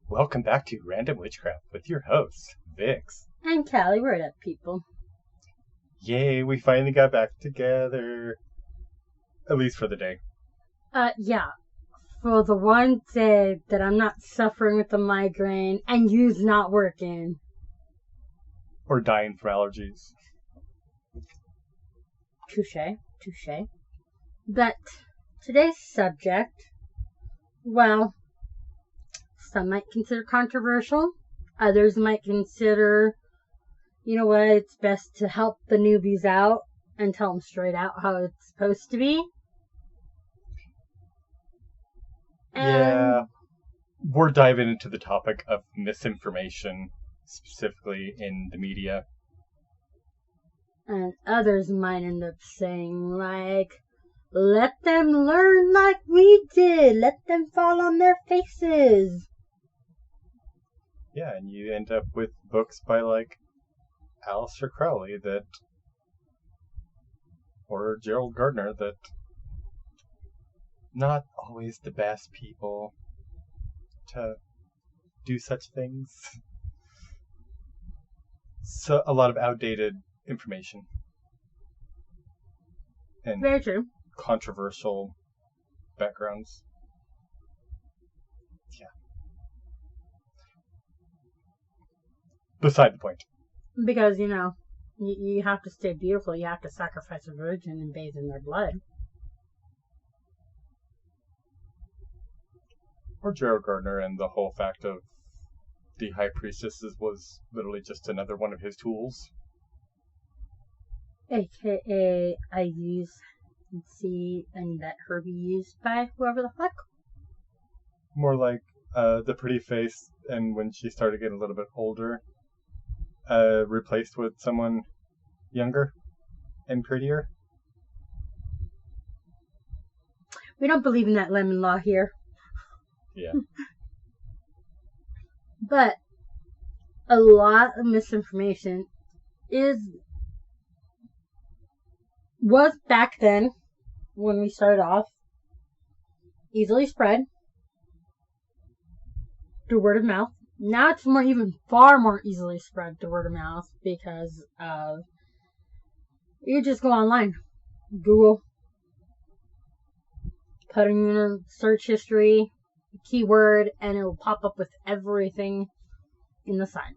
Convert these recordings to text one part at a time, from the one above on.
Welcome back to Random Witchcraft with your host, Vix. And Callie, word up, people. Yay, we finally got back together. At least for the day. Yeah. For the one day that I'm not suffering with a migraine and you's not working. Or dying from allergies. Touche. But today's subject, well, some might consider controversial. Others might consider, you know what, it's best to help the newbies out and tell them straight out how it's supposed to be. Yeah, we're diving into the topic of misinformation, specifically in the media. And others might end up saying, like, let them learn like we did. Let them fall on their faces. Yeah, and you end up with books by, like, Aleister Crowley or Gerald Gardner that not always the best people to do such things. So a lot of outdated information. And Very true. controversial backgrounds. Yeah. Beside the point. Because, you know, you have to stay beautiful. You have to sacrifice a virgin and bathe in their blood. Or Gerald Gardner and the whole fact of the High Priestesses was literally just another one of his tools. AKA, I use and see and let her be used by whoever the fuck. More like the pretty face, and when she started getting a little bit older, replaced with someone younger and prettier. We don't believe in that lemon law here. Yeah. But a lot of misinformation was back then, when we started off, easily spread through word of mouth. Now it's far more easily spread through word of mouth because of, you just go online, Google, put in your search history, keyword, and it will pop up with everything in the sign.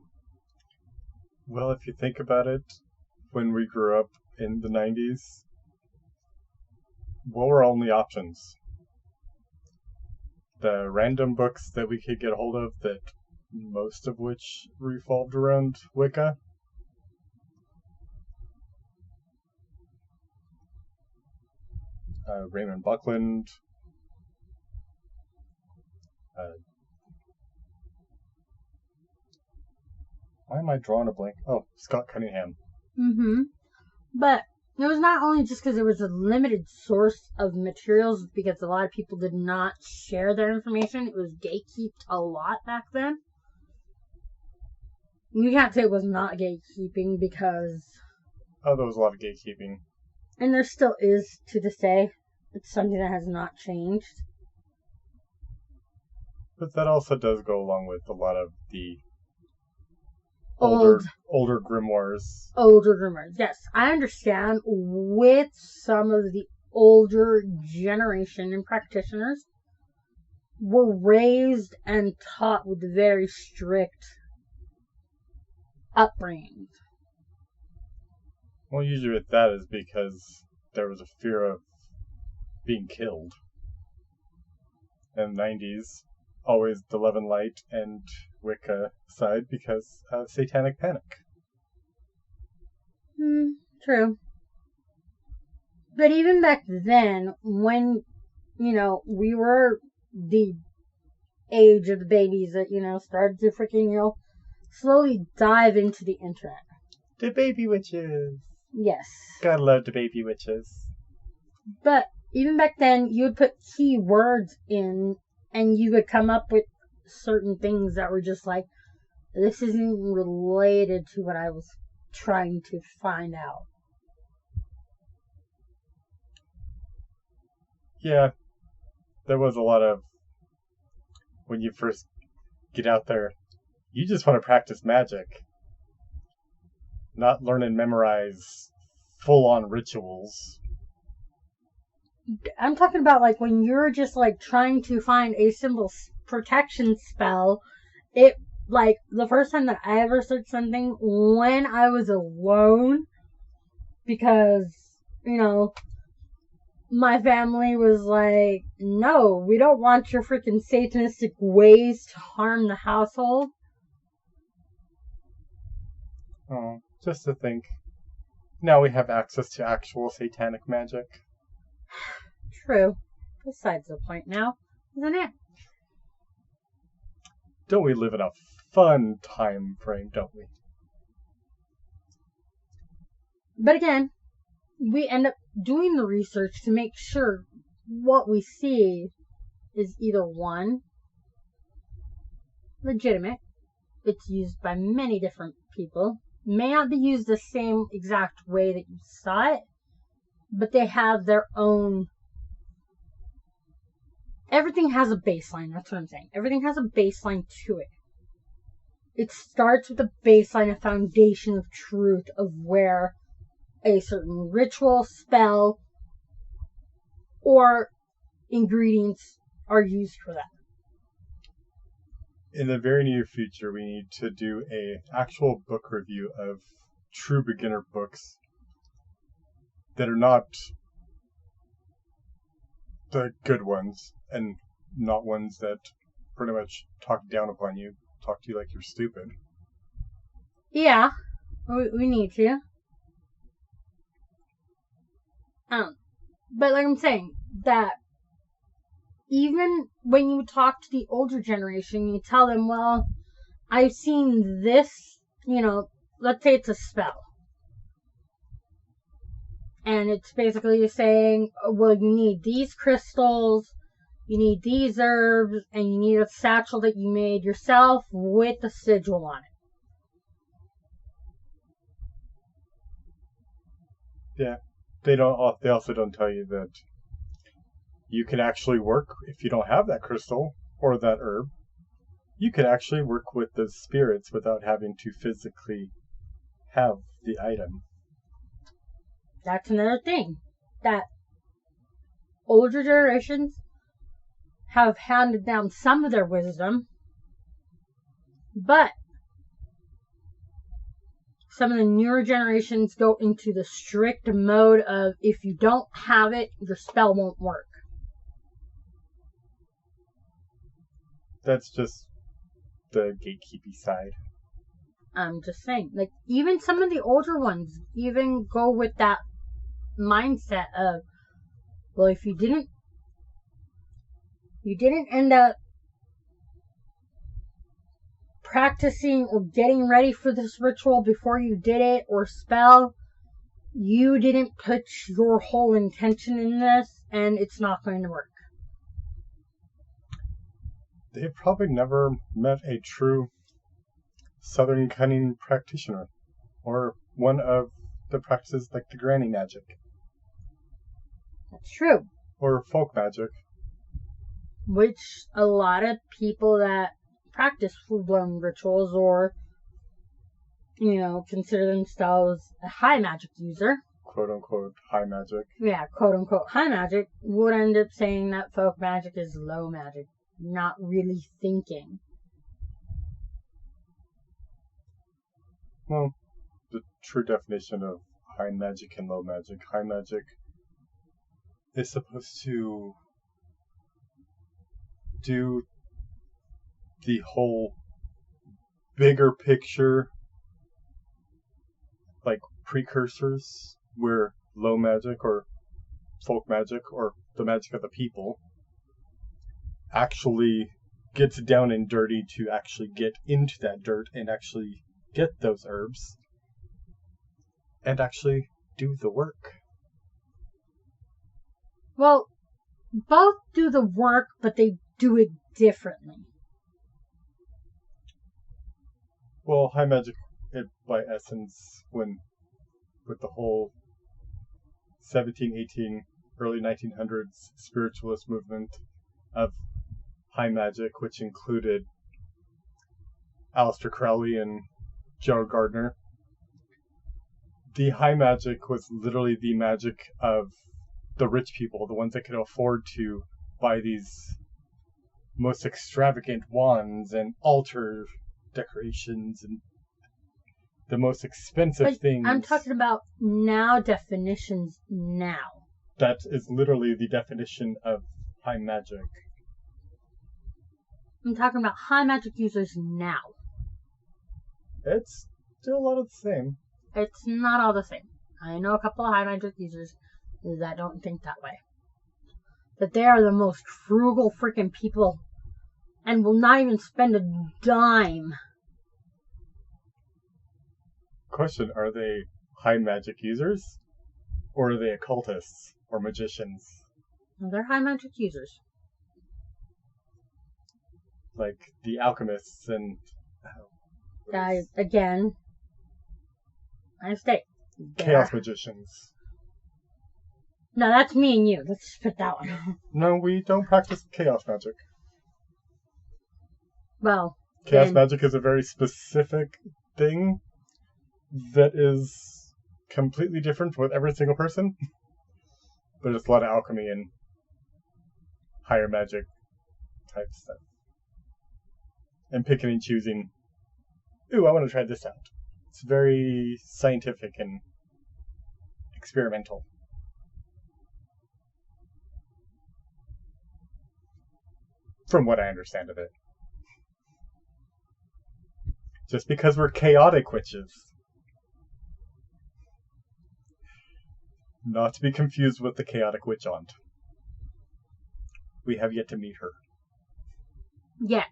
Well, if you think about it, when we grew up in the 90s, what were our only options? The random books that we could get a hold of, that most of which revolved around Wicca. Raymond Buckland. Why am I drawing a blank? Oh, Scott Cunningham. But it was not only just because there was a limited source of materials, because a lot of people did not share their information. It was gatekeeped a lot back then. You can't say it was not gatekeeping because... Oh, there was a lot of gatekeeping. And there still is to this day. It's something that has not changed. But that also does go along with a lot of the older grimoires. Older grimoires, yes. I understand with some of the older generation and practitioners were raised and taught with very strict upbringing. Well, usually with that is because there was a fear of being killed. In the 90s, always the Love and Light and Wicca side because of satanic panic. True. But even back then, when, you know, we were the age of the babies that, you know, started to freaking, you know, slowly dive into the internet. The baby witches. Yes. Gotta love the baby witches. But even back then, you would put keywords in and you would come up with certain things that were just like, this isn't related to what I was trying to find out. Yeah, there was a lot of, when you first get out there. You just want to practice magic. Not learn and memorize full-on rituals. I'm talking about like when you're just like trying to find a simple protection spell. It like the first time that I ever searched something when I was alone, because my family was like, no, we don't want your freaking satanistic ways to harm the household. Oh, just to think. Now we have access to actual satanic magic. True. Besides the point now, isn't it? Don't we live in a fun time frame, don't we? But again, we end up doing the research to make sure what we see is either one, legitimate, it's used by many different people, may not be used the same exact way that you saw it, but they have their own. Everything has a baseline, that's what I'm saying. Everything has a baseline to it. It starts with a baseline, a foundation of truth of where a certain ritual, spell, or ingredients are used for that. In the very near future, we need to do an actual book review of true beginner books that are not the good ones and not ones that pretty much talk down upon you, talk to you like you're stupid. Yeah, we need to. But like I'm saying, that even when you talk to the older generation, you tell them, well, I've seen this, let's say it's a spell. And it's basically saying, well, you need these crystals, you need these herbs, and you need a satchel that you made yourself with a sigil on it. Yeah. They also don't tell you that you can actually work, if you don't have that crystal or that herb, you can actually work with the spirits without having to physically have the item. That's another thing that older generations have handed down some of their wisdom, but some of the newer generations go into the strict mode of if you don't have it, your spell won't work. That's just the gatekeeping side. I'm just saying, like, even some of the older ones even go with that mindset of, well, if you didn't end up practicing or getting ready for this ritual before you did it or spell, you didn't put your whole intention in this, and it's not going to work. They've probably never met a true Southern cunning practitioner, or one of the practices like the granny magic. That's true. Or folk magic. Which a lot of people that practice full-blown rituals or, consider themselves a high magic user. Quote-unquote high magic. Yeah, quote-unquote high magic would end up saying that folk magic is low magic. Not really thinking. Well, the true definition of high magic and low magic. High magic is supposed to do the whole bigger picture, like precursors, where low magic or folk magic or the magic of the people actually gets down and dirty to actually get into that dirt and actually get those herbs and actually do the work. Well, both do the work, but they do it differently. Well, high magic, by essence, with the whole 1718, early 1900s spiritualist movement of high magic, which included Aleister Crowley and Joe Gardner. The high magic was literally the magic of the rich people, the ones that could afford to buy these most extravagant wands and altar decorations and the most expensive things. I'm talking about now definitions now. That is literally the definition of high magic. I'm talking about high magic users now. It's still a lot of the same. It's not all the same. I know a couple of high magic users that don't think that way. That they are the most frugal freaking people and will not even spend a dime. Question, are they high magic users? Or are they occultists or magicians? No, they're high magic users. Like the alchemists and... Again, I state. Chaos magicians. No, that's me and you. Let's just put that one. No, we don't practice chaos magic. Well, chaos magic is a very specific thing that is completely different with every single person. But it's a lot of alchemy and higher magic type stuff. And picking and choosing. Ooh, I want to try this out. It's very scientific and experimental. From what I understand of it. Just because we're chaotic witches. Not to be confused with the chaotic witch aunt. We have yet to meet her. Yet.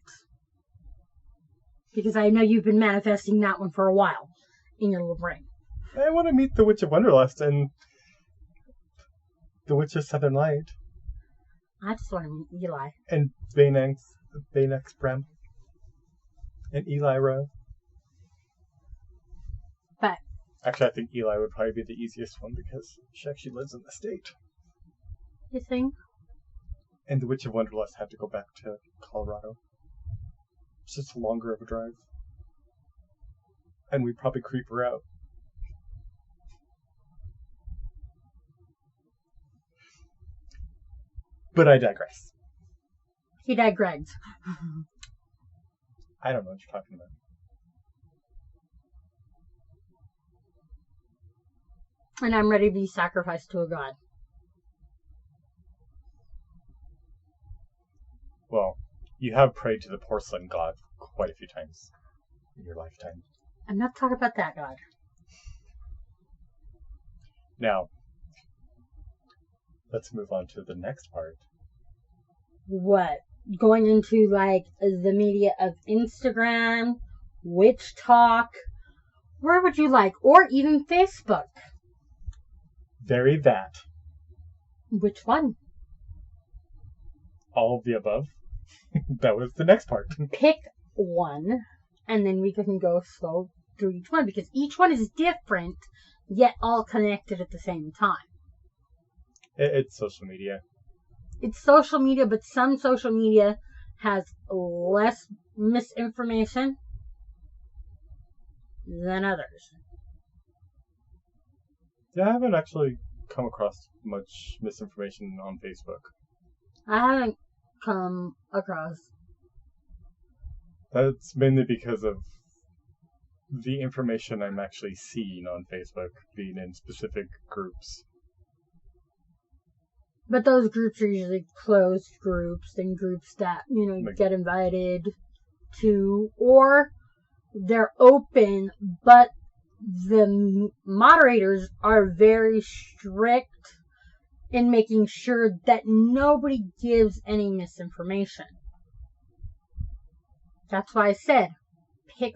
Because I know you've been manifesting that one for a while in your little brain. I want to meet the Witch of Wonderlust and the Witch of Southern Light. I just want to meet Eli. And Baynex Brem. And Eli Rowe. But actually, I think Eli would probably be the easiest one because she actually lives in the state. You think? And the Witch of Wonderlust had to go back to Colorado. It's just longer of a drive. And we'd probably creep her out. But I digress. He digressed. I don't know what you're talking about. And I'm ready to be sacrificed to a god. Well, you have prayed to the porcelain god quite a few times in your lifetime. I'm not talking about that god. Now, let's move on to the next part. What? Going into like the media of Instagram, Witch Talk, where would you like? Or even Facebook. Very that. Which one? All of the above. That was the next part. Pick one, and then we can go slow through each one, because each one is different, yet all connected at the same time. It's social media. It's social media, but some social media has less misinformation than others. Yeah, I haven't actually come across much misinformation on Facebook. I haven't come across. That's mainly because of the information I'm actually seeing on Facebook being in specific groups. But those groups are usually closed groups and groups that, Like, get invited to, or they're open, but the moderators are very strict in making sure that nobody gives any misinformation. That's why I said pick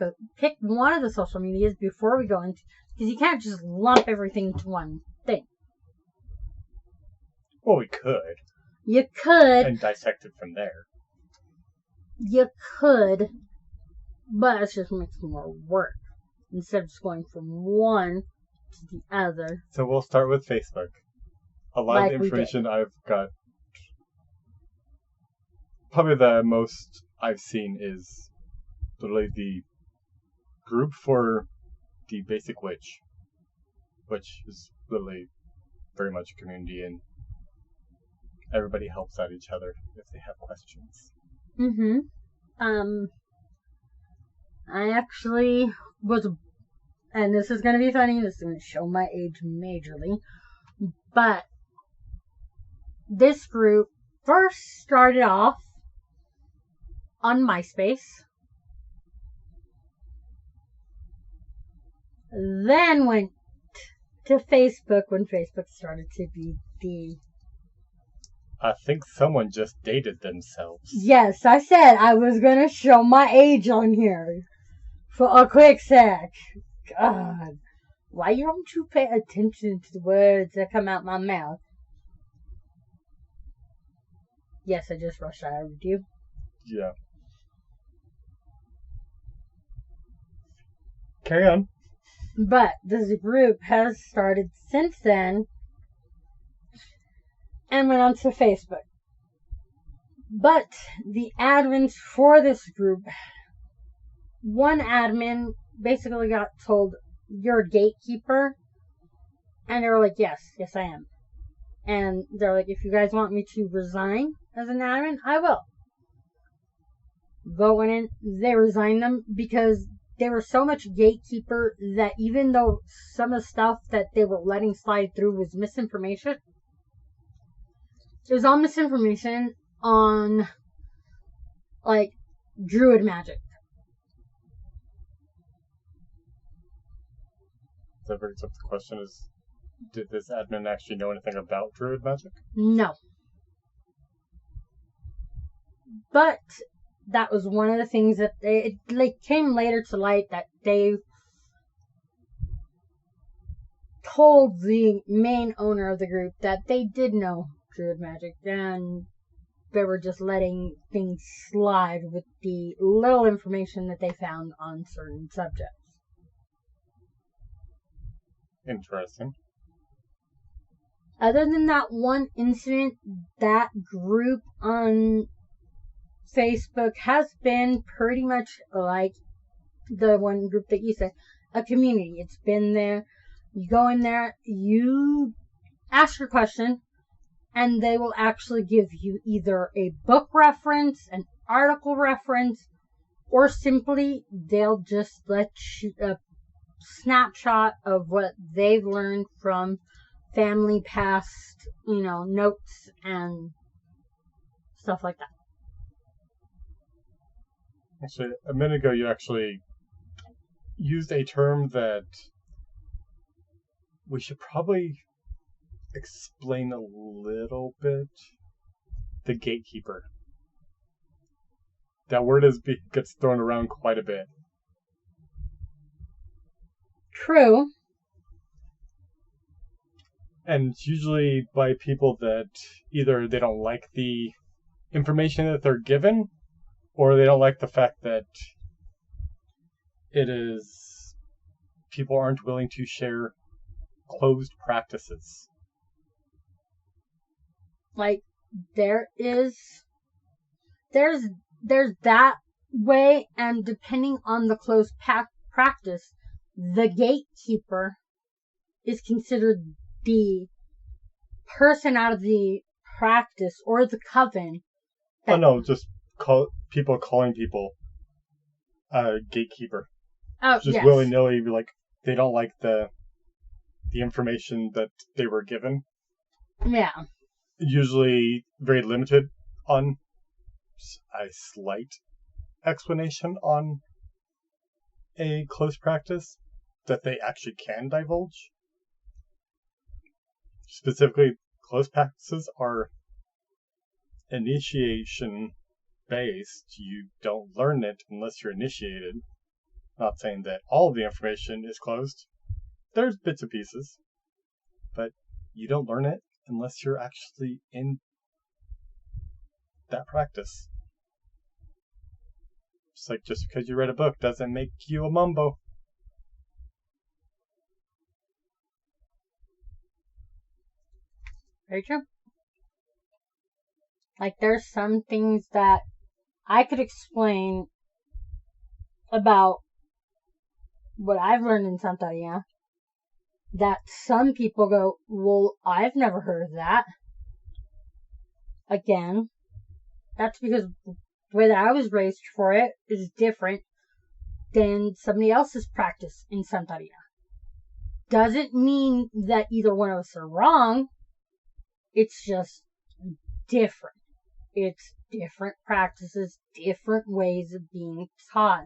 one of the social medias before we go into, because you can't just lump everything into one thing. Well, we could. You could. And dissect it from there. You could, but it just makes more work instead of just going from one to the other. So we'll start with Facebook. A lot of the information I've got, probably the most I've seen is literally the group for the basic witch, which is literally very much a community, and everybody helps out each other if they have questions. I actually was, and this is going to be funny, this is going to show my age majorly, but this group first started off on MySpace, then went to Facebook when Facebook started to be the... I think someone just dated themselves. Yes, I said I was going to show my age on here for a quick sec. God, why don't you pay attention to the words that come out my mouth? Yes, I just rushed out of you. Yeah. Carry on. But this group has started since then and went on to Facebook. But the admins for this group, one admin basically got told, "You're a gatekeeper." And they were like, yes, I am. And they're like, if you guys want me to resign as an admin, I will. Vote went in, they resigned them because they were so much gatekeeper that even though some of the stuff that they were letting slide through was misinformation, it was all misinformation on, like, druid magic. That brings up the question is, did this admin actually know anything about druid magic? No. But that was one of the things that it came later to light that they told the main owner of the group that they did know druid magic and they were just letting things slide with the little information that they found on certain subjects. Interesting. Other than that one incident, that group on Facebook has been pretty much like the one group that you said, a community. It's been there. You go in there, you ask your question, and they will actually give you either a book reference, an article reference, or simply they'll just let you a snapshot of what they've learned from family past, notes and stuff like that. Actually, a minute ago you actually used a term that we should probably explain a little bit. The gatekeeper. That word gets thrown around quite a bit. True. And it's usually by people that either they don't like the information that they're given, or they don't like the fact that people aren't willing to share closed practices. Like, there's that way, and depending on the closed practice, the gatekeeper is considered the person out of the practice or the coven. Just people calling people gatekeeper. Oh, just yes. Willy-nilly, like they don't like the information that they were given. Yeah. Usually very limited on a slight explanation on a close practice that they actually can divulge. Specifically, close practices are initiation based. You don't learn it unless you're initiated. Not saying that all of the information is closed. There's bits and pieces, but you don't learn it unless you're actually in that practice. It's like just because you read a book doesn't make you a mumbo. Very true. Like, there's some things that I could explain about what I've learned in Santeria, that some people go, well, I've never heard of that. Again, that's because the way that I was raised for it is different than somebody else's practice in Santeria. Doesn't mean that either one of us are wrong. It's just different. It's different practices, different ways of being taught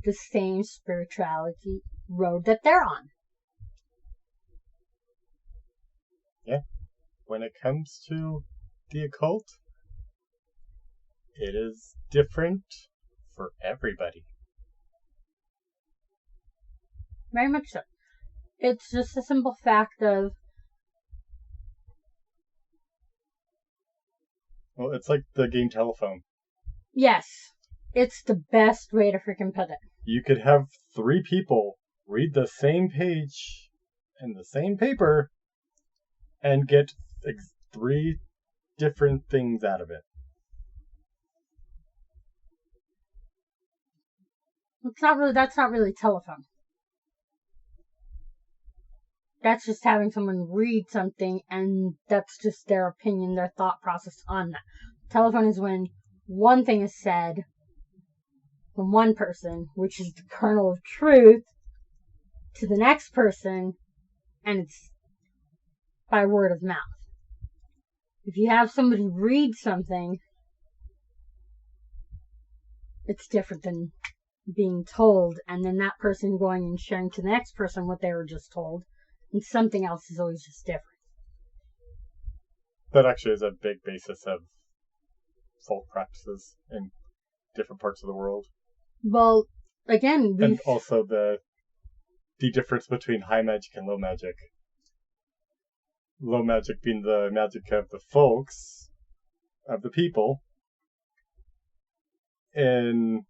the same spirituality road that they're on. Yeah. When it comes to the occult, it is different for everybody. Very much so. It's just a simple fact of... Well, it's like the game telephone. Yes. It's the best way to freaking put it. You could have 3 people read the same page and the same paper and get 3 different things out of it. That's not really telephone. That's just having someone read something, and that's just their opinion, their thought process on that. Telephone is when one thing is said from one person, which is the kernel of truth, to the next person, and it's by word of mouth. If you have somebody read something, it's different than being told, and then that person going and sharing to the next person what they were just told. And something else is always just different. That actually is a big basis of folk practices in different parts of the world. Well, again, and also the difference between high magic and low magic. Low magic being the magic of the folks, of the people, in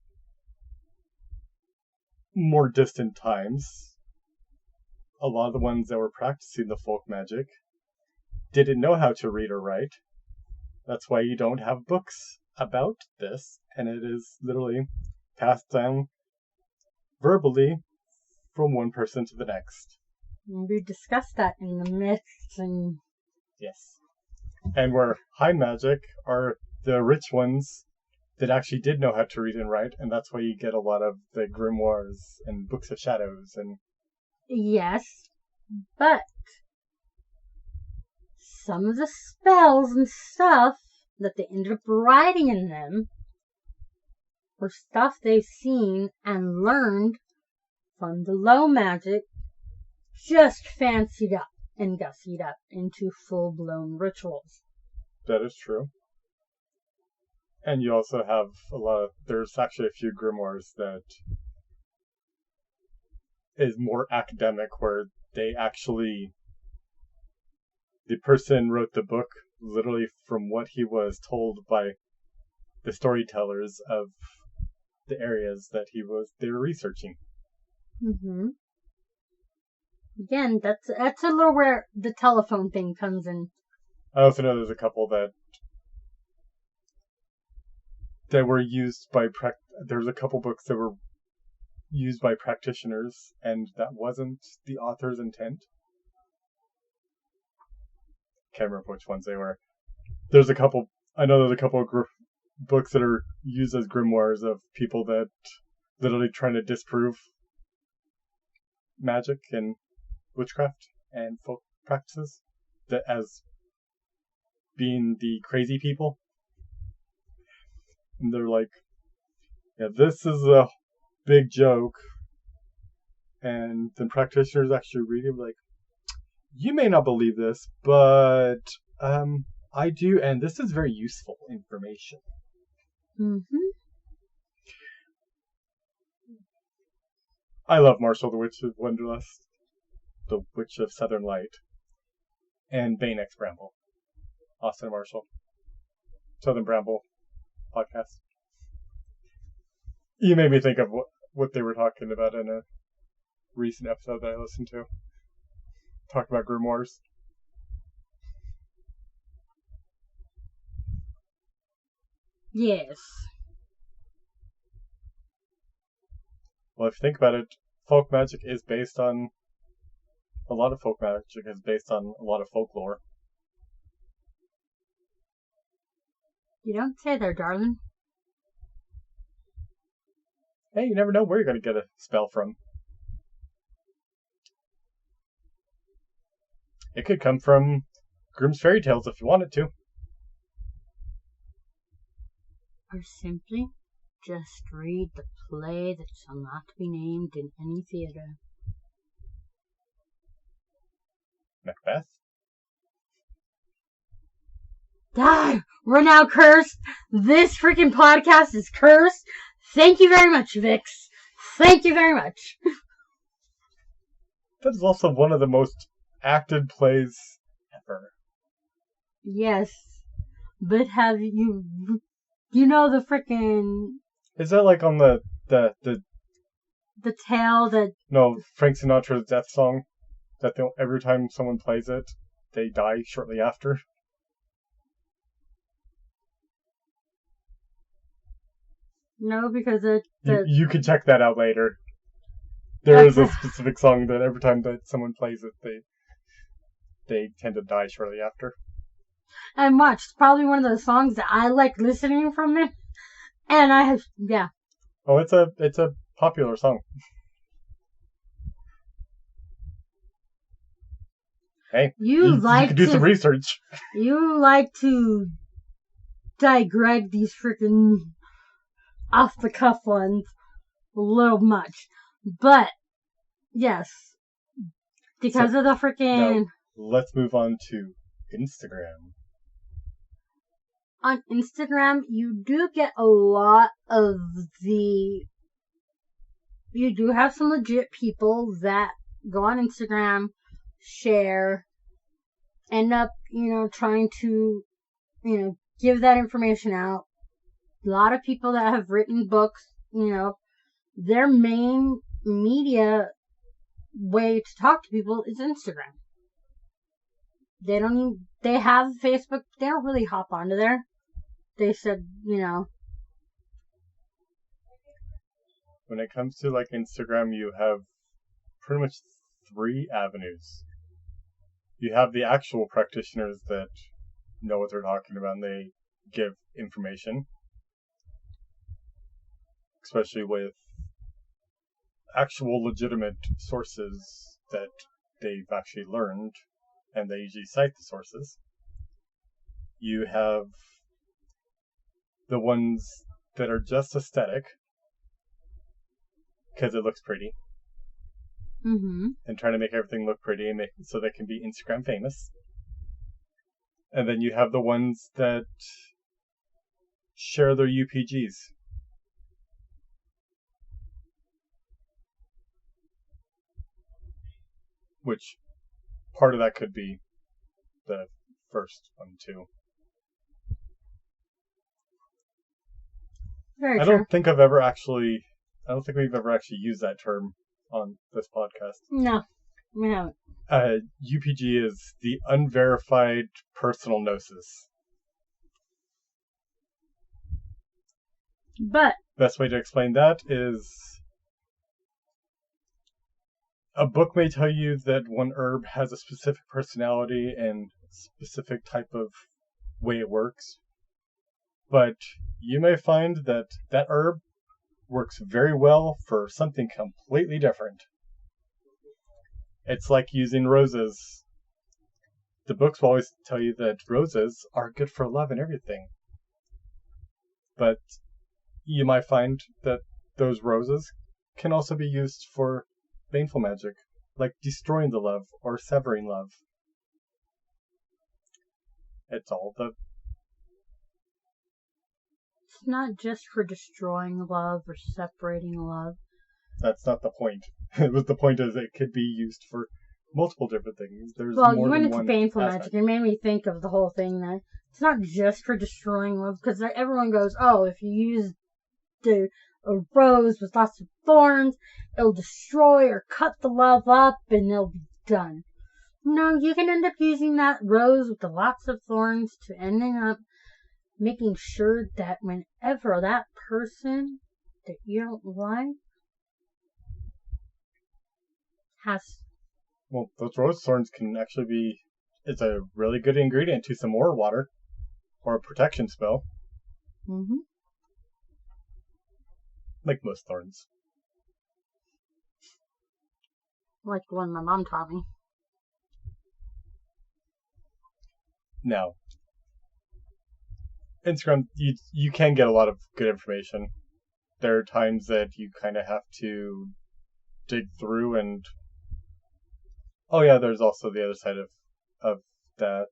more distant times. A lot of the ones that were practicing the folk magic didn't know how to read or write. That's why you don't have books about this, and it is literally passed down verbally from one person to the next. We discussed that in the myths and... Yes. And where high magic are the rich ones that actually did know how to read and write, and that's why you get a lot of the grimoires and books of shadows and... Yes, but some of the spells and stuff that they ended up writing in them were stuff they've seen and learned from the low magic, just fancied up and gussied up into full-blown rituals. That is true. And you also have there's actually a few grimoires that is more academic, where they actually, the person wrote the book literally from what he was told by the storytellers of the areas that they were researching. Mm-hmm. Again, that's a little where the telephone thing comes in. I also know there's a couple that were used by there's a couple books that were used by practitioners, and that wasn't the author's intent. Can't remember which ones they were. I know there's a couple of books that are used as grimoires of people that literally trying to disprove magic and witchcraft and folk practices that as being the crazy people. And they're like, yeah, this is a big joke. And then practitioners actually read it like, you may not believe this, but I do, and this is very useful information. Mm-hmm. I love Marshall, the Witch of Wonderlust, the Witch of Southern Light, and Bane X Bramble. Austin Marshall. Southern Bramble podcast. You made me think of what they were talking about in a recent episode that I listened to. Talking about grimoires. Yes. Well, if you think about it, folk magic is based on... A lot of folk magic is based on a lot of folklore. You don't say there, darling. Hey, you never know where you're going to get a spell from. It could come from Grimm's fairy tales if you want it to. Or simply just read the play that shall not be named in any theater. Macbeth? Die! We're now cursed! This freaking podcast is cursed! Thank you very much, Vix. Thank you very much. That is also one of the most acted plays ever. Yes. But have you... You know the freaking... Is that like on the tale that... No, Frank Sinatra's death song? That every time someone plays it, they die shortly after? No, because You can check that out later. There is a specific song that every time that someone plays it, they tend to die shortly after. And watch, it's probably one of those songs that I like listening from it. And I have, yeah. Oh, it's a popular song. Hey, you can do some research. You like to digress these freaking off the cuff ones a little much. But, yes. Because of the freaking... Now, let's move on to Instagram. On Instagram, you do get a lot of the... You do have some legit people that go on Instagram, share, end up, trying to, give that information out. A lot of people that have written books, their main media way to talk to people is Instagram. They have Facebook, they don't really hop onto there. They said, When it comes to like Instagram, you have pretty much 3 avenues. You have the actual practitioners that know what they're talking about and they give information. Especially with actual legitimate sources that they've actually learned, and they usually cite the sources. You have the ones that are just aesthetic, because it looks pretty. Mm-hmm. And trying to make everything look pretty and so they can be Instagram famous. And then you have the ones that share their UPGs. Which part of that could be the first one too. Very I true. don't think we've ever actually used that term on this podcast. No, we haven't. UPG is the unverified personal gnosis. But best way to explain that is a book may tell you that one herb has a specific personality and specific type of way it works, but you may find that that herb works very well for something completely different. It's like using roses. The books will always tell you that roses are good for love and everything. But you might find that those roses can also be used for baneful magic, like destroying the love or severing love. It's not just for destroying love or separating love. That's not the point. The point is it could be used for multiple different things. There's well, more you went than into one baneful aspect. magic. It made me think of the whole thing that it's not just for destroying love, because everyone goes, oh, if you use a rose with lots of thorns, it'll destroy or cut the love up and it'll be done. No, you can end up using that rose with the lots of thorns to ending up making sure that whenever that person that you don't like Well, those rose thorns can actually be... It's a really good ingredient to some ore water. Or a protection spell. Mm-hmm. Like most thorns. Like the one my mom taught me. Now, Instagram, you can get a lot of good information. There are times that you kind of have to dig through and... Oh yeah, there's also the other side of that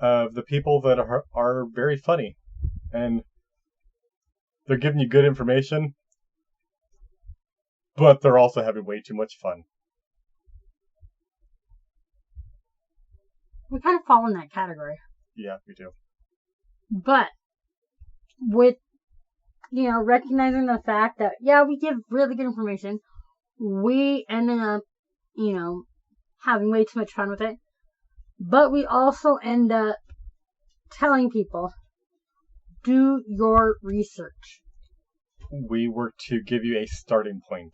the people that are very funny. And they're giving you good information, but they're also having way too much fun. We kind of fall in that category. Yeah, we do. But with, recognizing the fact that, yeah, we give really good information, we ended up, having way too much fun with it. But we also end up telling people, do your research. We were to give you a starting point,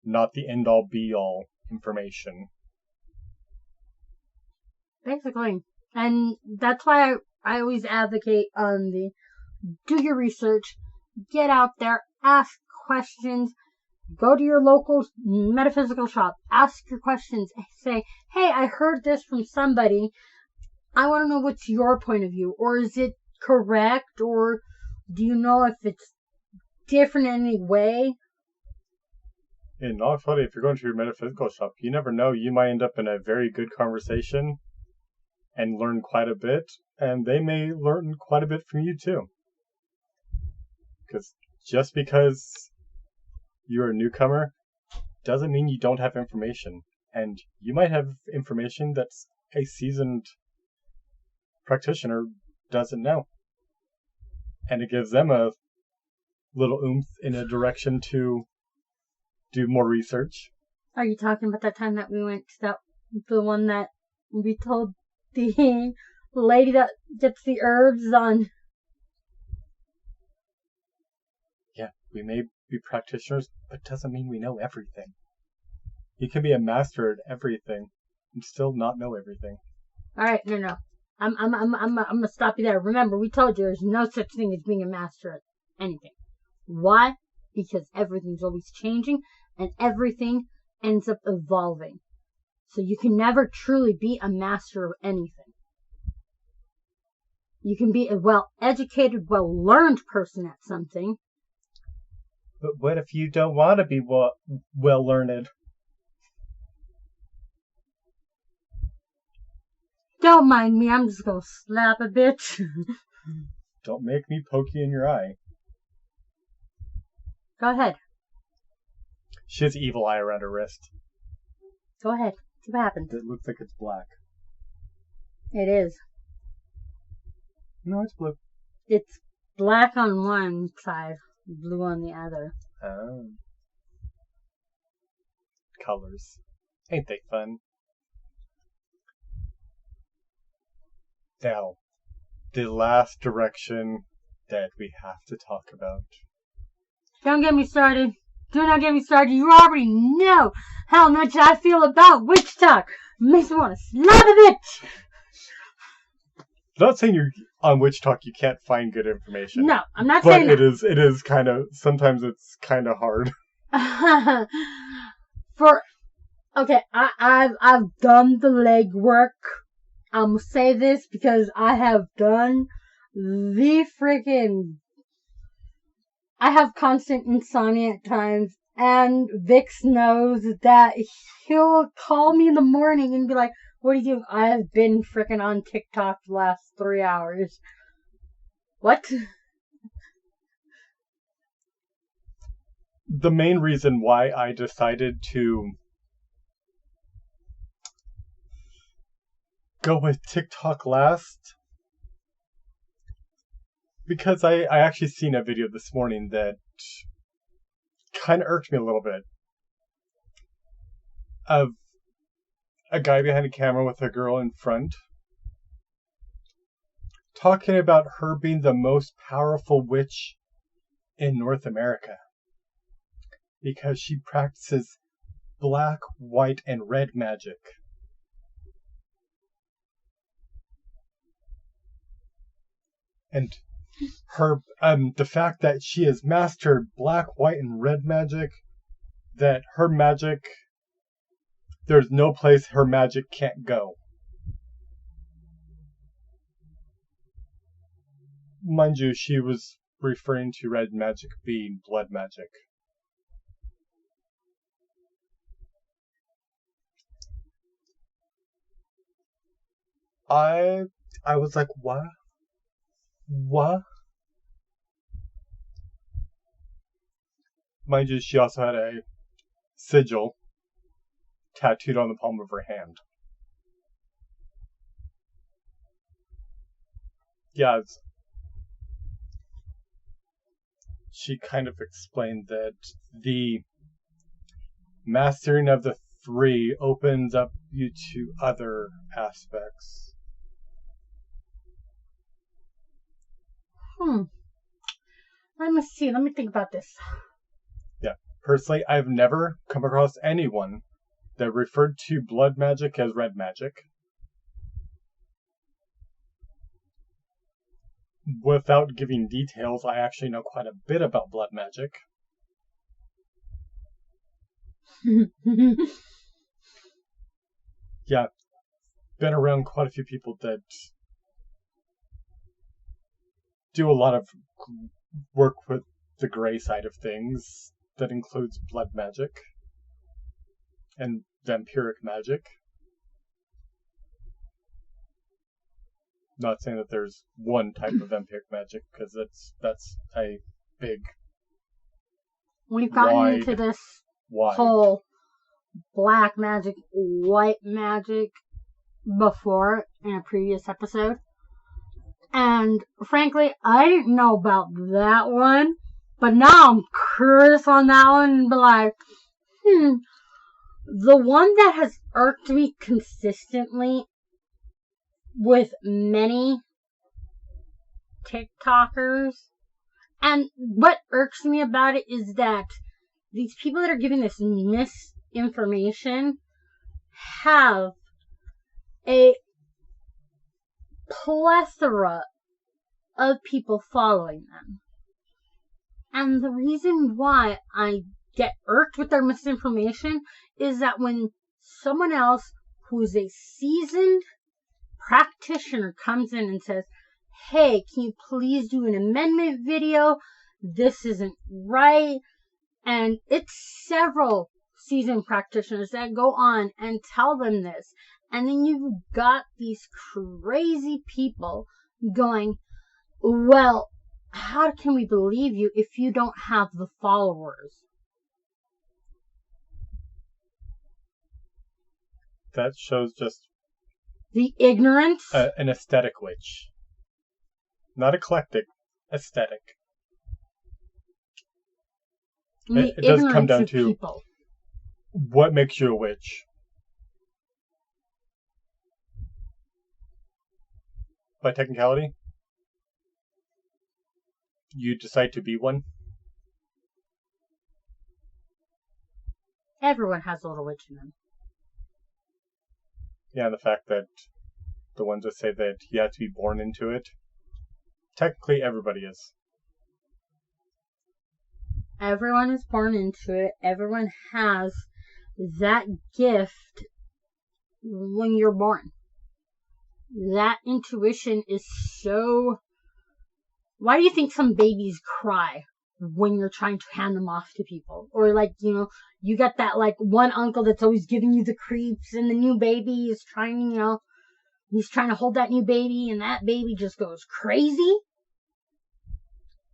not the end-all be-all information. Basically. And that's why I always advocate on the do your research, get out there, ask questions, go to your local metaphysical shop, ask your questions, say, hey, I heard this from somebody. I want to know what's your point of view, or is it correct, or do you know if it's different in any way? And not funny, if you're going to your metaphysical shop, you never know, you might end up in a very good conversation and learn quite a bit, and they may learn quite a bit from you too. Because just because you're a newcomer doesn't mean you don't have information. And you might have information that a seasoned practitioner doesn't know. And it gives them a little oomph in a direction to do more research. Are you talking about that time that we went to the one that we told the lady that gets the herbs on? Yeah, we may be practitioners, but doesn't mean we know everything. You can be a master at everything and still not know everything. All right, no. I'm gonna stop you there. Remember, we told you there's no such thing as being a master at anything. Why? Because everything's always changing and everything ends up evolving. So you can never truly be a master of anything. You can be a well-educated, well-learned person at something. But what if you don't want to be well-learned? Don't mind me, I'm just gonna slap a bitch. Don't make me poke you in your eye. Go ahead. She has evil eye around her wrist. Go ahead. See what happens. It looks like it's black. It is. No, it's blue. It's black on one side, blue on the other. Oh. Colors. Ain't they fun? Now, the last direction that we have to talk about. Don't get me started. Do not get me started. You already know how much I feel about witch talk. Makes me want to slap a bitch. I'm not saying you're on Witch Talk you can't find good information. No, I'm not saying that. But it is kind of, sometimes it's kind of hard. Okay, I've done the legwork. I'm gonna say this because I have done the freaking... I have constant insomnia at times, and Vix knows that he'll call me in the morning and be like, what are you doing? I have been freaking on TikTok the last 3 hours. What? The main reason why I decided to go with TikTok last, because I actually seen a video this morning that kind of irked me a little bit, of a guy behind a camera with a girl in front talking about her being the most powerful witch in North America. because she practices black, white, and red magic. And her the fact that she has mastered black, white, and red magic, that her magic, there's no place her magic can't go. Mind you, she was referring to red magic being blood magic. I was like, what? What? Mind you, she also had a sigil tattooed on the palm of her hand. Yeah, she kind of explained that the mastering of the three opens up you to other aspects. Let me see. Let me think about this. Yeah. Personally, I've never come across anyone that referred to blood magic as red magic. Without giving details, I actually know quite a bit about blood magic. Yeah. Been around quite a few people that do a lot of work with the gray side of things that includes blood magic and vampiric magic. Not saying that there's one type of vampiric magic, because that's a big. We've gotten into this whole black magic, white magic before in a previous episode. And frankly, I didn't know about that one. But now I'm curious on that one and be like, the one that has irked me consistently with many TikTokers, and what irks me about it is that these people that are giving this misinformation have a plethora of people following them. And the reason why I get irked with their misinformation is that when someone else who is a seasoned practitioner comes in and says, hey, can you please do an amendment video? This isn't right. And it's several seasoned practitioners that go on and tell them this. And then you've got these crazy people going, well, how can we believe you if you don't have the followers? That shows just the ignorance. An aesthetic witch. Not eclectic, aesthetic. It does come down to people. What makes you a witch? By technicality? You decide to be one? Everyone has a little witch in them. Yeah, the fact that the ones that say that you have to be born into it, technically everybody is. Everyone is born into it. Everyone has that gift when you're born. That intuition is so... Why do you think some babies cry when you're trying to hand them off to people? Or like, you got that like one uncle that's always giving you the creeps, and the new baby is trying, he's trying to hold that new baby, and that baby just goes crazy.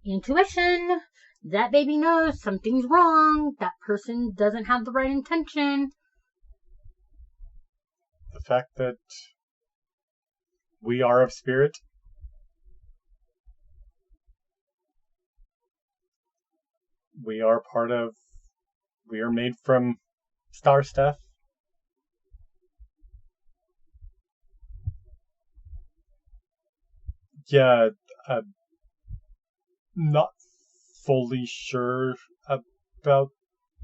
Intuition. That baby knows something's wrong. That person doesn't have the right intention. The fact that we are of spirit. We are made from star stuff. Yeah, not fully sure about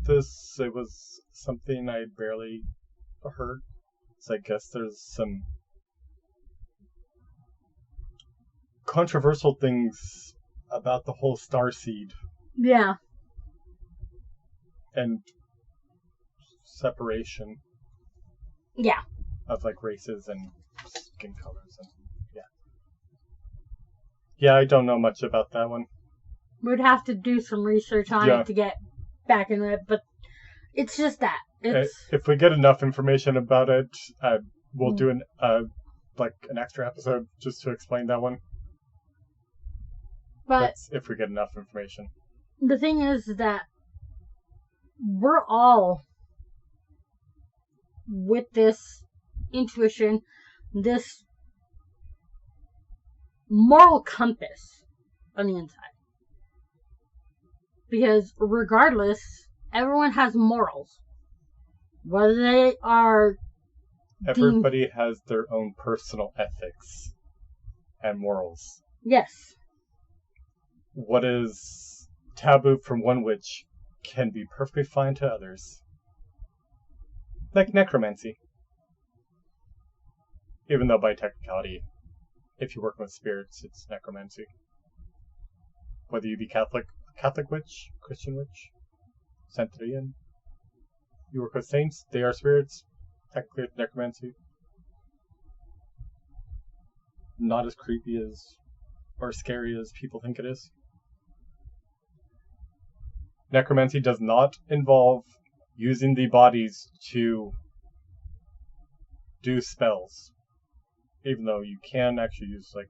this. It was something I barely heard. So I guess there's some controversial things about the whole starseed. Yeah. And separation. Yeah. Of like races and skin colors and yeah. Yeah, I don't know much about that one. We'd have to do some research on it to get back into it, but it's just that. If we get enough information about it, we'll do an extra episode just to explain that one. But that's if we get enough information. The thing is that we're all with this intuition, this moral compass on the inside. Because regardless, everyone has morals. Whether they are... Everybody has their own personal ethics and morals. Yes. What is taboo from one witch can be perfectly fine to others. Like necromancy. Even though by technicality, if you're working with spirits, it's necromancy. Whether you be Catholic witch, Christian witch, Santerian, you work with saints, they are spirits, technically it's necromancy. Not as creepy as, or scary as people think it is. Necromancy does not involve using the bodies to do spells. Even though you can actually use, like...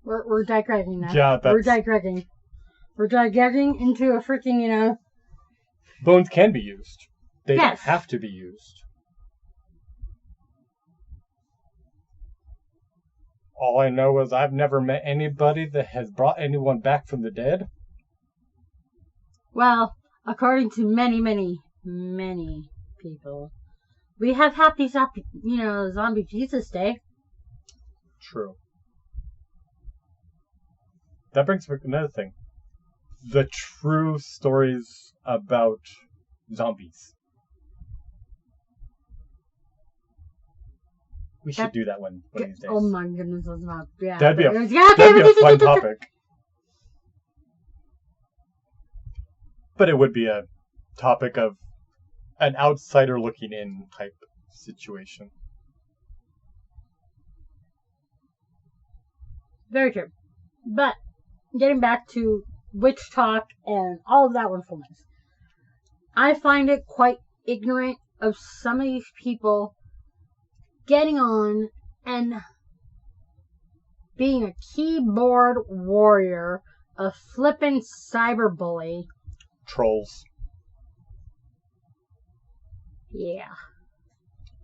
We're digressing now. Yeah, that's... We're digressing. We're digressing into a freaking, Bones can be used. They don't have to be used. All I know is I've never met anybody that has brought anyone back from the dead. Well, according to many, many, many people, we have happy, zombie Jesus Day. True. That brings me another thing. The true stories about zombies. We should do that one of these days. Oh my goodness, that's not... Yeah. That'd be a fun topic. But it would be a topic of an outsider looking in type situation. Very true. But, getting back to witch talk and all of that wonderfulness, I find it quite ignorant of some of these people getting on and being a keyboard warrior, a flippin' cyberbully. Trolls. Yeah.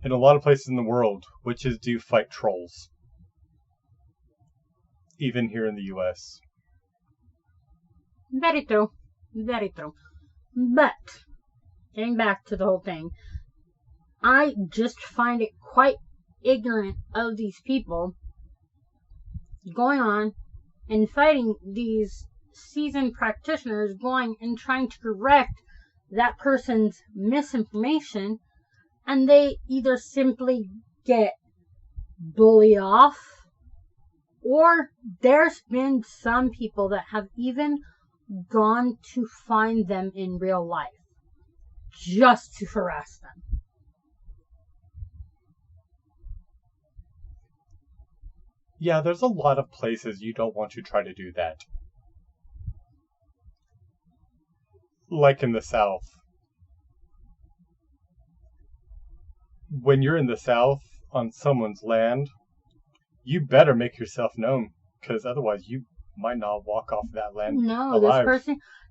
In a lot of places in the world, witches do fight trolls. Even here in the US. Very true. Very true. But, getting back to the whole thing, I just find it quite ignorant of these people going on and fighting these seasoned practitioners, going and trying to correct that person's misinformation, and they either simply get bullied off, or there's been some people that have even gone to find them in real life just to harass them. Yeah, there's a lot of places you don't want to try to do that. Like in the South. When you're in the South, on someone's land, you better make yourself known, because otherwise you might not walk off that land alive.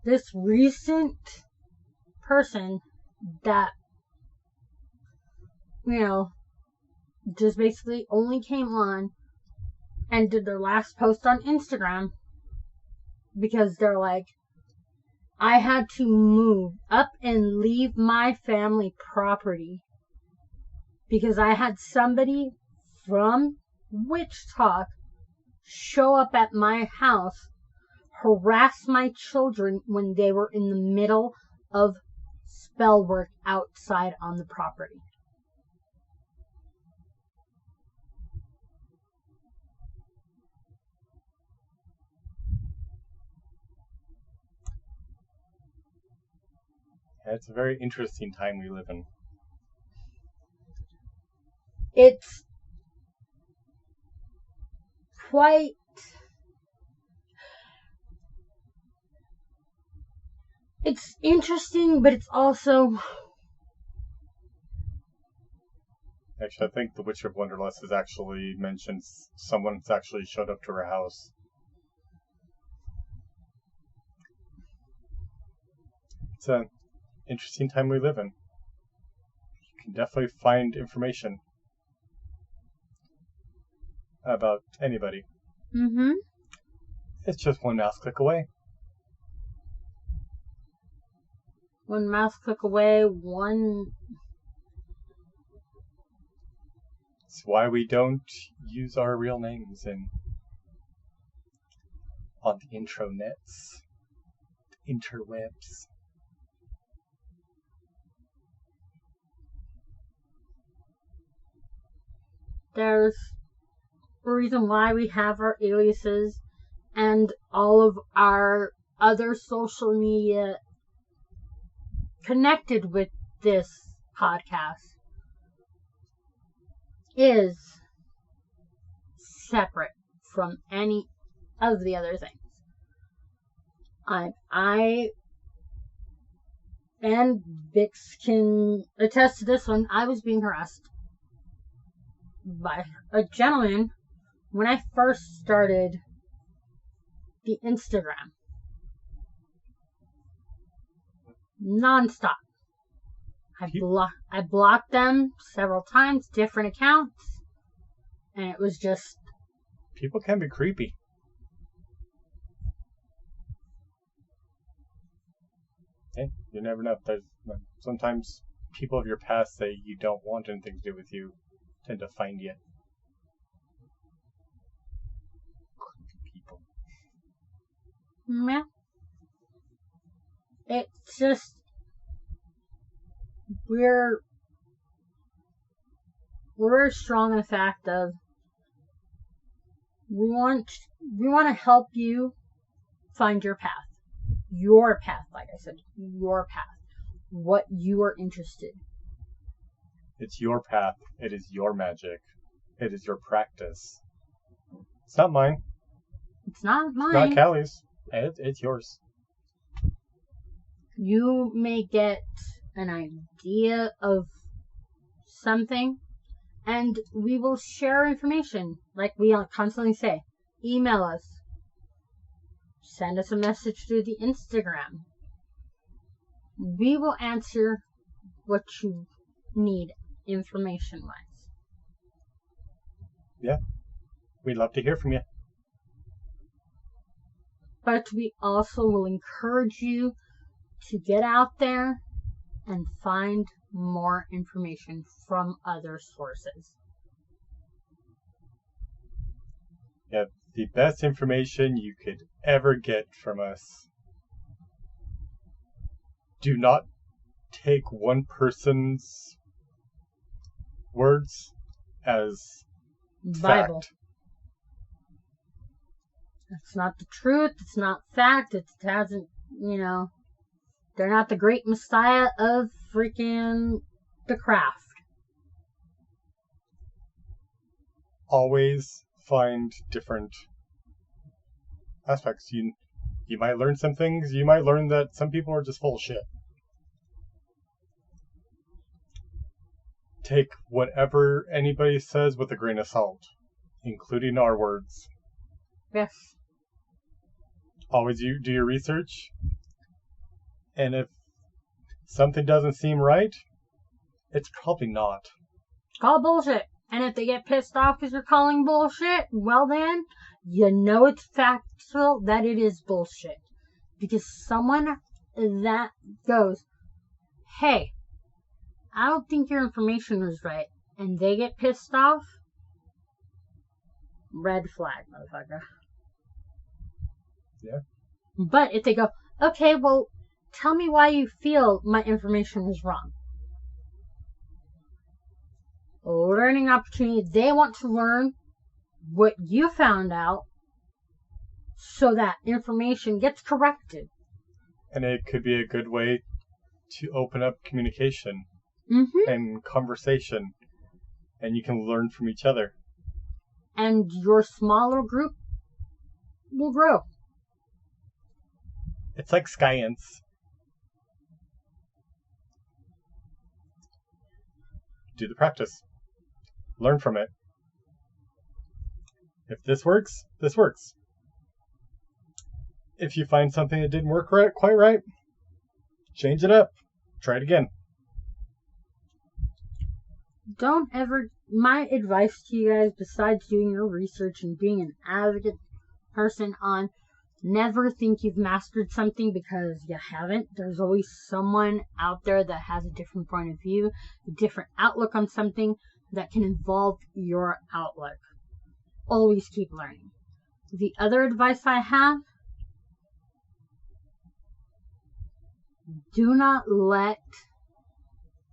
This recent person that, just basically only came on and did their last post on Instagram because they're like, I had to move up and leave my family property because I had somebody from Witch Talk show up at my house, harass my children when they were in the middle of spell work outside on the property. It's a very interesting time we live in. It's quite it's interesting, but it's also Actually, I think the Witch of Wonderlust has actually mentioned someone's actually showed up to her house. It's an interesting time we live in. You can definitely find information about anybody. mm-hmm. It's just one mouse click away. One mouse click away, It's why we don't use our real names on the intronets, the interwebs. There's a reason why we have our aliases and all of our other social media connected with this podcast is separate from any of the other things. I and Vix can attest to this one. I was being harassed by a gentleman when I first started the Instagram. Non-stop. I blocked them several times, different accounts, and it was just... People can be creepy. Hey, you never know. Sometimes people of your past say you don't want anything to do with you, tend to find you. Creepy people. Yeah. It's just... We're very strong in the fact of we want to help you find your path. Your path, like I said, your path. What you are interested. It's your path. It is your magic. It is your practice. It's not mine. It's not mine. It's not Callie's. It's yours. You may get an idea of something, and we will share information. Like we constantly say, email us. Send us a message through the Instagram. We will answer what you need information-wise. Yeah. We'd love to hear from you. But we also will encourage you to get out there and find more information from other sources. Yeah, the best information you could ever get from us. Do not take one person's words as Bible. fact. It's not the truth. It's not fact. It hasn't, they're not the great messiah of freaking the craft. Always find different aspects. You might learn some things. You might learn that some people are just full of shit. Take whatever anybody says with a grain of salt, including our words. Yes. Always do your research. And if something doesn't seem right, it's probably not. Call bullshit. And if they get pissed off because you're calling bullshit, well then, you know it's factual that it is bullshit. Because someone that goes, hey, I don't think your information was right, and they get pissed off, red flag, motherfucker. Yeah. But if they go, okay, well, tell me why you feel my information is wrong. Learning opportunity. They want to learn what you found out so that information gets corrected. And it could be a good way to open up communication and conversation, and you can learn from each other. And your smaller group will grow. It's like science. Do the practice. Learn from it. If this works, this works. If you find something that didn't work quite right, change it up. Try it again. Don't ever, my advice to you guys, besides doing your research and being an advocate person on, never think you've mastered something, because you haven't. There's always someone out there that has a different point of view, a different outlook on something that can involve your outlook. Always keep learning. The other advice I have, do not let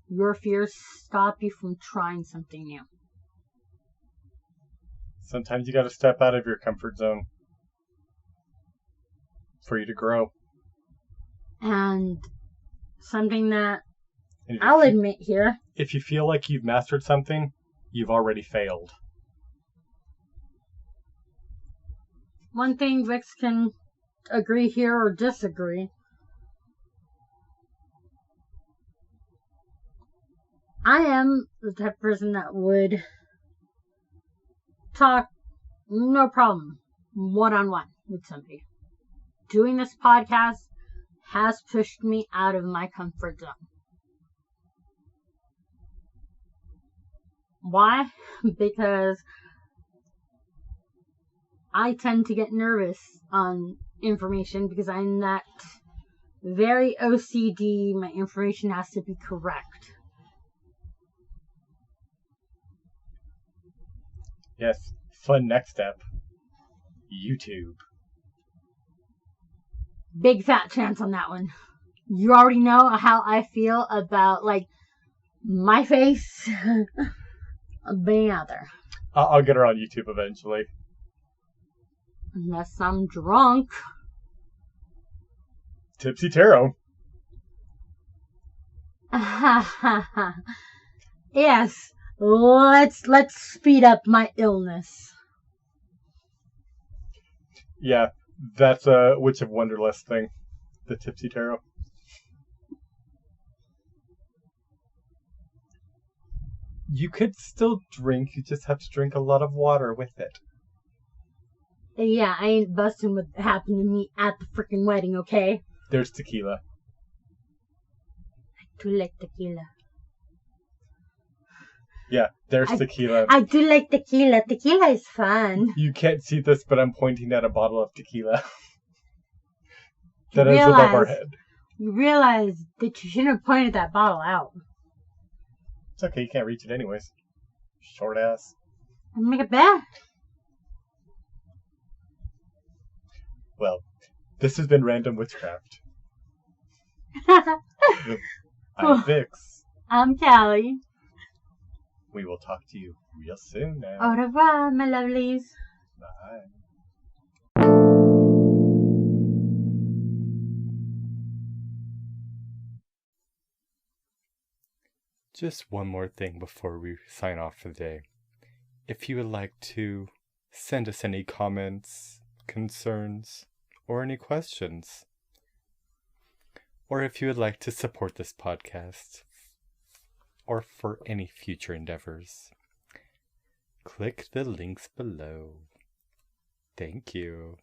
your fears stop you from trying something new. Sometimes you got to step out of your comfort zone for you to grow. And something that I'll admit here. If you feel like you've mastered something, you've already failed. One thing Vix can agree here or disagree. I am the type of person that would talk, no problem, one-on-one with somebody. Doing this podcast has pushed me out of my comfort zone. Why? Because I tend to get nervous on information because I'm that very OCD. My information has to be correct. Yes, fun next step. YouTube. Big fat chance on that one. You already know how I feel about, like, my face being out there. I'll get her on YouTube eventually. Unless I'm drunk. Tipsy Tarot. Yes. Let's speed up my illness. Yeah, that's a Witch of Wonderlust thing. The Tipsy Tarot. You could still drink, you just have to drink a lot of water with it. Yeah, I ain't busting what happened to me at the freaking wedding, okay? There's tequila. I do like tequila. Yeah, there's tequila. I do like tequila. Tequila is fun. You can't see this, but I'm pointing at a bottle of tequila. That is above our head. You realize that you shouldn't have pointed that bottle out. It's okay, you can't reach it anyways. Short ass. Make it bad. Well, this has been Random Witchcraft. I'm Vix. I'm Callie. We will talk to you real soon now. Au revoir, my lovelies. Bye. Just one more thing before we sign off for the day. If you would like to send us any comments, concerns, or any questions, or if you would like to support this podcast, or for any future endeavors, click the links below. Thank you.